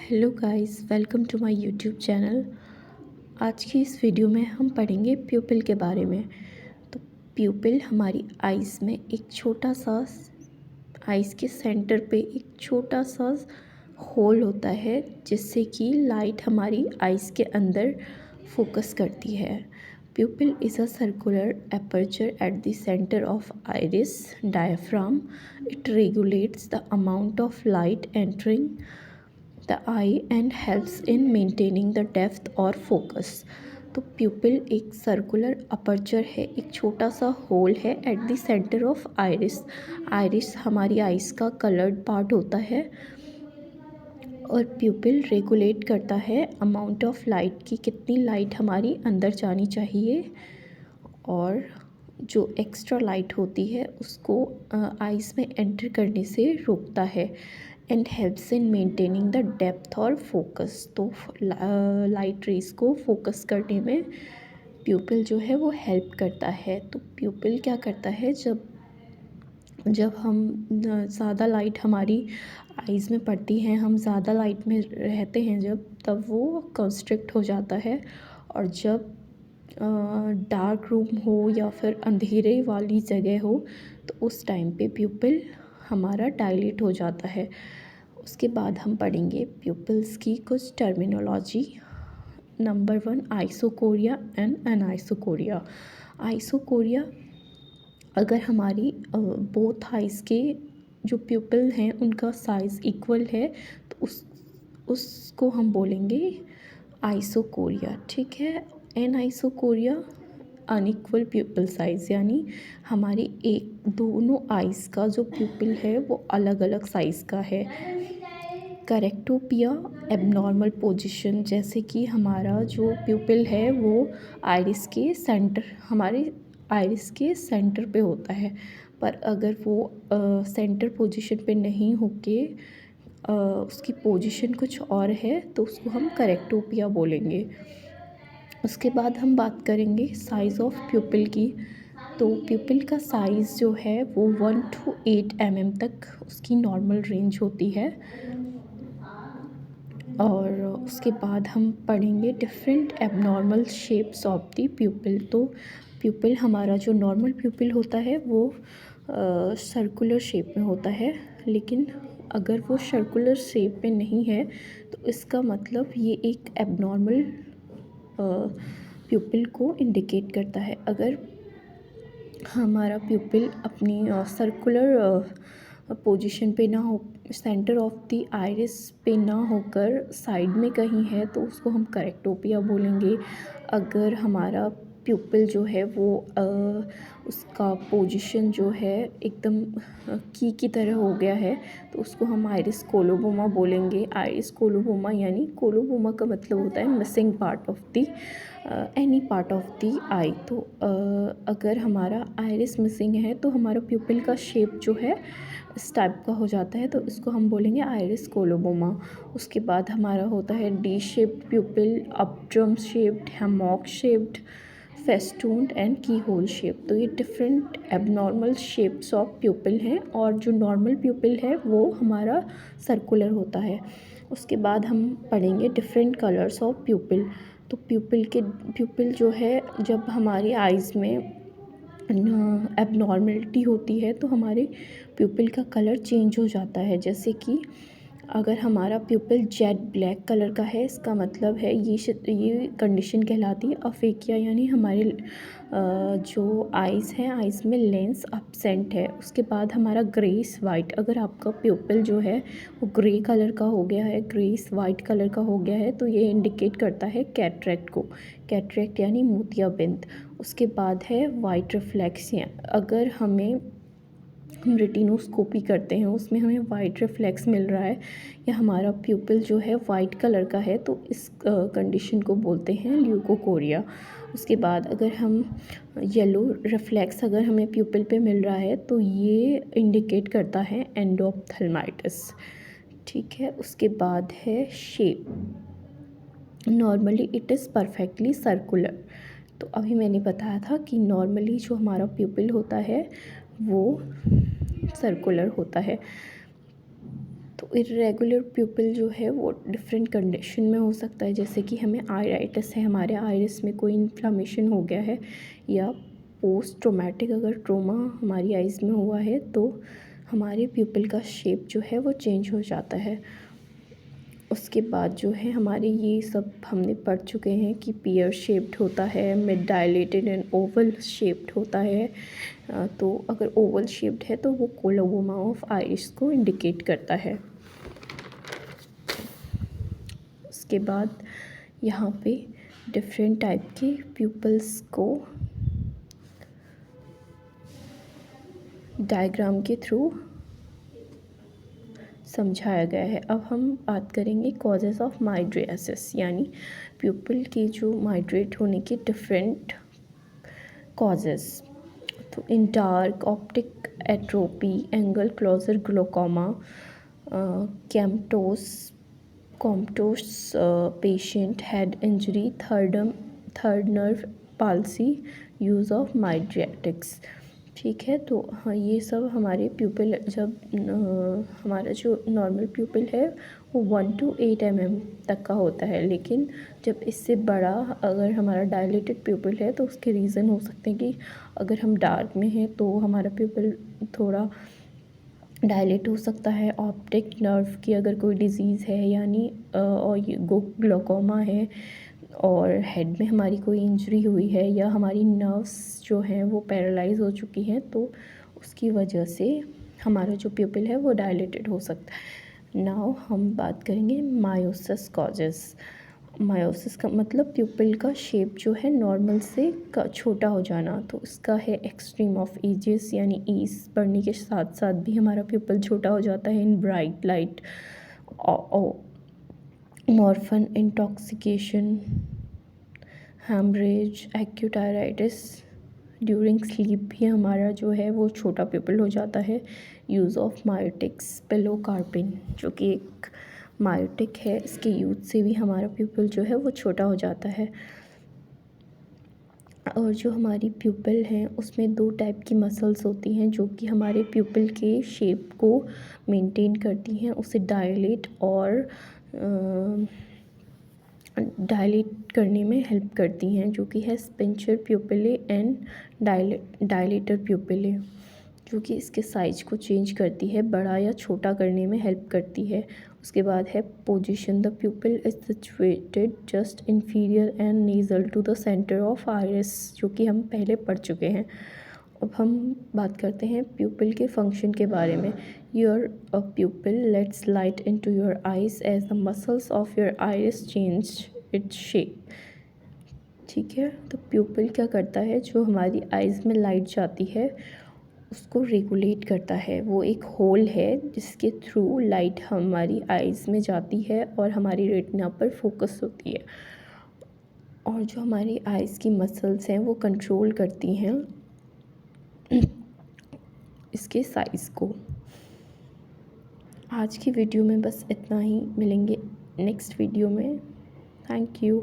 Hello guys, welcome to my YouTube channel. आज की इस वीडियो में हम पढ़ेंगे प्यूपिल के बारे में। तो प्यूपिल हमारी आइज़ में एक छोटा सा आइज़ के सेंटर पे एक छोटा सा होल होता है, जिससे कि लाइट हमारी आइज़ के अंदर फोकस करती है। प्यूपिल is a circular aperture at the center of iris diaphragm. It regulates the amount of light entering the I and helps in maintaining the depth और फोकस। तो प्यूपिल एक सर्कुलर अपर्चर है, एक छोटा सा होल है at the center of iris. Iris हमारी eyes का कलर्ड पार्ट होता है और प्यूपिल रेगुलेट करता है अमाउंट ऑफ लाइट की, कितनी लाइट हमारी अंदर जानी चाहिए, और जो एक्स्ट्रा लाइट होती है उसको आइज़ में एंटर करने से रोकता है। And helps in maintaining the depth और फोकस। तो लाइट रेस को फोकस करने में प्यूपिल जो है वो हेल्प करता है। तो प्यूपिल क्या करता है, जब जब हम ज़्यादा लाइट हमारी आइज़ में पड़ती है, हम ज़्यादा लाइट में रहते हैं जब, तब वो कंस्ट्रिक्ट हो जाता है। और जब डार्क रूम हो या फिर अंधेरे वाली जगह हो, तो उस टाइम पे प्यूपिल हमारा डायलेट हो जाता है। उसके बाद हम पढ़ेंगे प्यूपिल्स की कुछ terminology. Number 1, isocoria and anisocoria. Isocoria, अगर हमारी बोथ आइज़ के जो प्यूपिल हैं उनका साइज़ इक्वल है, तो उसको हम बोलेंगे आइसोकोरिया, ठीक है। एनाइसोकोरिया, अनइक्वल प्यूपिल साइज़, यानी हमारी दोनों आइज़ का जो प्यूपिल है वो अलग अलग साइज़ का है। करेक्टोपिया, एबनॉर्मल पोजीशन, जैसे कि हमारा जो प्यूपिल है वो हमारे आइरिस के सेंटर पे होता है, पर अगर वो सेंटर पोजीशन पे नहीं होके उसकी पोजीशन कुछ और है, तो उसको हम करेक्टोपिया बोलेंगे। उसके बाद हम बात करेंगे साइज़ ऑफ प्यूपिल की। तो प्यूपिल का साइज़ जो है वो 1 to 8 mm तक उसकी नॉर्मल रेंज होती है। और उसके बाद हम पढ़ेंगे different abnormal shapes of the प्यूपिल। तो प्यूपिल, हमारा जो नॉर्मल प्यूपिल होता है वो सर्कुलर शेप में होता है, लेकिन अगर वो सर्कुलर शेप में नहीं है तो इसका मतलब ये एक एबनॉर्मल प्यूपिल को इंडिकेट करता है। अगर हमारा प्यूपिल अपनी सर्कुलर पोजीशन पे ना हो, सेंटर ऑफ द आइरिस पे ना होकर साइड में कहीं है, तो उसको हम करेक्टोपिया बोलेंगे। अगर हमारा प्यूपिल जो है वो उसका पोजीशन जो है एकदम की तरह हो गया है, तो उसको हम आइरिस कोलोबोमा बोलेंगे। आइरिस कोलोबोमा यानी कोलोबोमा का मतलब होता है missing part of the any part of the eye. तो अगर हमारा आइरिस मिसिंग है तो हमारा प्यूपिल का शेप जो है इस टाइप का हो जाता है, तो इसको हम बोलेंगे आइरिस कोलोबोमा। उसके बाद हमारा होता है D shaped pupil, updrawn shaped, hammock shaped, festooned and keyhole shape. तो ये different abnormal shapes of pupil हैं, और जो नॉर्मल प्यूपिल है वो हमारा सर्कुलर होता है। उसके बाद हम पढ़ेंगे डिफरेंट कलर्स ऑफ प्यूपिल। तो प्यूपिल जो है, जब हमारी आइज़ में एबनॉर्मलिटी होती है तो हमारे प्यूपिल का कलर चेंज हो जाता है। जैसे कि अगर हमारा प्यूपिल जेट ब्लैक कलर का है, इसका मतलब है ये कंडीशन कहलाती है अफेकिया, यानी हमारे जो आइज़ हैं, आइज़ में लेंस अब्सेंट है। उसके बाद हमारा ग्रेस वाइट, अगर आपका प्यूपिल जो है वो ग्रे कलर का हो गया है, ग्रेस वाइट कलर का हो गया है, तो ये इंडिकेट करता है कैटरेक्ट को। कैटरेक्ट यानी मोतियाबिंद। उसके बाद है वाइट रिफ्लेक्स। अगर हम रेटिनोस्कोपी करते हैं, उसमें हमें वाइट रिफ्लेक्स मिल रहा है या हमारा प्यूपिल जो है वाइट कलर का है, तो इस कंडीशन को बोलते हैं ल्यूकोकोरिया। उसके बाद अगर हम येलो रिफ्लेक्स अगर हमें प्यूपिल पे मिल रहा है, तो ये इंडिकेट करता है एंडोप्थेल्माइटिस, ठीक है। उसके बाद है shape. Normally it is perfectly circular. तो अभी मैंने बताया था कि नॉर्मली जो हमारा प्यूपिल होता है वो सर्कुलर होता है। तो इर्रेगुलर प्यूपिल जो है वो डिफरेंट कंडीशन में हो सकता है, जैसे कि हमें आइराइटिस है, हमारे आइरिस में कोई इन्फ्लामेशन हो गया है, या पोस्ट ट्रोमेटिक अगर ट्रोमा हमारी आइज़ में हुआ है तो हमारे प्यूपिल का शेप जो है वो चेंज हो जाता है। उसके बाद जो है हमारे ये सब हमने पढ़ चुके हैं कि पियर शेप्ड होता है, mid dilated and Oval shaped होता है। तो अगर ओवल शेप्ड है तो वो कोलोबोमा ऑफ आइरिस को इंडिकेट करता है। उसके बाद यहाँ पे डिफरेंट टाइप के प्यूपल्स को डायग्राम के थ्रू समझाया गया है। अब हम बात करेंगे कॉजेज़ ऑफ माइड्रियासिस, यानी प्यूपिल के जो माइग्रेट होने के डिफरेंट कॉजेज़। तो in dark optic atrophy, angle closure glaucoma, comatose patient, head injury, third nerve palsy, use of mydriatics. ठीक है, तो हाँ ये सब हमारे प्यूपिल, जब हमारा जो नॉर्मल प्यूपिल है वो 1 to 8 mm तक का होता है, लेकिन जब इससे बड़ा अगर हमारा डायलेटेड प्यूपिल है तो उसके रीज़न हो सकते हैं कि अगर हम डार्क में हैं तो हमारा प्यूपिल थोड़ा डायलेट हो सकता है, ऑप्टिक नर्व की अगर कोई डिज़ीज़ है यानी और ग्लोकोमा है, और हेड में हमारी कोई इंजरी हुई है, या हमारी नर्व्स जो हैं वो पैरालाइज हो चुकी हैं, तो उसकी वजह से हमारा जो प्यूपिल है वो डायलेटेड हो सकता है। नाउ हम बात करेंगे मायोसिस कॉजेज़। मायोसिस का मतलब प्यूपिल का शेप जो है नॉर्मल से छोटा हो जाना। तो इसका है एक्सट्रीम ऑफ एजेस, यानी एज बढ़ने के साथ साथ भी हमारा प्यूपिल छोटा हो जाता है। In bright light, morphine intoxication, haemorrhage, acute iritis, during sleep भी हमारा जो है वो छोटा प्यूपिल हो जाता है। यूज़ ऑफ मायोटिक्स, पिलोकार्पिन जो कि एक मायोटिक है, इसके यूज़ से भी हमारा प्यूपिल जो है वो छोटा हो जाता है। और जो हमारी प्यूपिल हैं उसमें 2 टाइप की मसल्स होती हैं जो कि हमारे प्यूपिल के शेप को मेंटेन करती हैं, उसे डायलेट और डायलेट करने में हेल्प करती हैं, जो कि है स्पिंचर प्यूपिले एंड डायलेटर प्यूपिले, जो कि इसके साइज को चेंज करती है, बड़ा या छोटा करने में हेल्प करती है। उसके बाद है position, the pupil is situated just inferior and nasal to the center of iris, जो कि हम पहले पढ़ चुके हैं। अब हम बात करते हैं प्यूपिल के फंक्शन के बारे में। Your pupil lets light into your eyes as the muscles of your iris change its shape. ठीक है, तो प्यूपिल क्या करता है, जो हमारी आइज़ में लाइट जाती है उसको रेगुलेट करता है। वो एक होल है जिसके थ्रू लाइट हमारी आइज़ में जाती है और हमारी रेटिना पर फोकस होती है, और जो हमारी आइज़ की मसल्स हैं वो कंट्रोल करती हैं इसके साइज़ को। आज की वीडियो में बस इतना ही, मिलेंगे नेक्स्ट वीडियो में। Thank you.